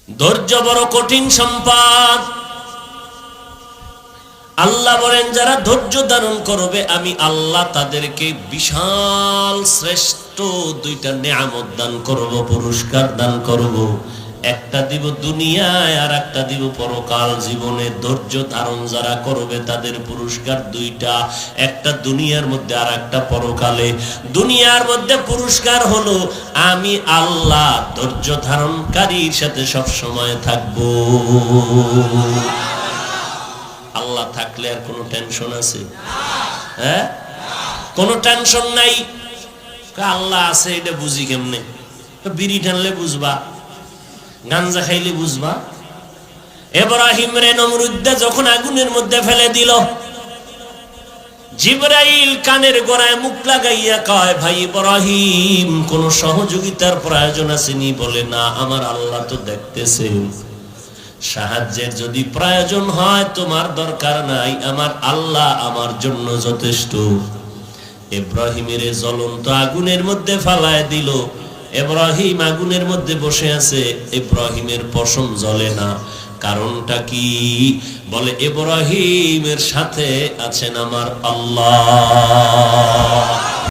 ধৈর্য বড় কঠিন সম্পদ। আল্লাহ বলেন যারা ধৈর্য ধারণ করবে আমি আল্লাহ তাদেরকে বিশাল শ্রেষ্ঠ দুইটা নেয়ামত দান করব, পুরস্কার দান করব। একটা দিব দুনিয়ায় আর একটা দিব পরকাল জীবনে। ধৈর্য ধারণ যারা করবে তাদের পুরস্কার দুইটা, একটা দুনিয়ার মধ্যে আর একটা পরকালে। দুনিয়ার মধ্যে পুরস্কার হলো আমি আল্লাহ ধৈর্য ধারণকারীর সাথে সব সময় থাকবো। আল্লাহ থাকলে আর কোনো টেনশন আছে? হ্যাঁ, কোনো টেনশন নাই। আল্লাহ আছে এটা বুঝি কেমনে? বিড়ি টানলে বুঝবা, গাঞ্জা খাইলে বুঝবা। ইব্রাহিম রে নমরুদ যখন আগুনের মধ্যে ফেলে দিল, জিবরাইল কানের গোড়ায় মুখ লাগাইয়া কয়, ভাই ইব্রাহিম কোন সহযোগিতার প্রয়োজন আসেনি? বলে না, আমার আল্লাহ তো দেখতেছেন। সাহায্যের যদি প্রয়োজন হয় তোমার দরকার নাই, আমার আল্লাহ আমার জন্য যথেষ্ট। ইব্রাহিমের জ্বলন্ত আগুনের মধ্যে ফালায় দিল। ইব্রাহিম আগুনের মধ্যে বসে আছে, ইব্রাহিমের পশম জ্বলে না। কারণটা কি? বলে ইব্রাহিমের সাথে আছেন আমার আল্লাহ।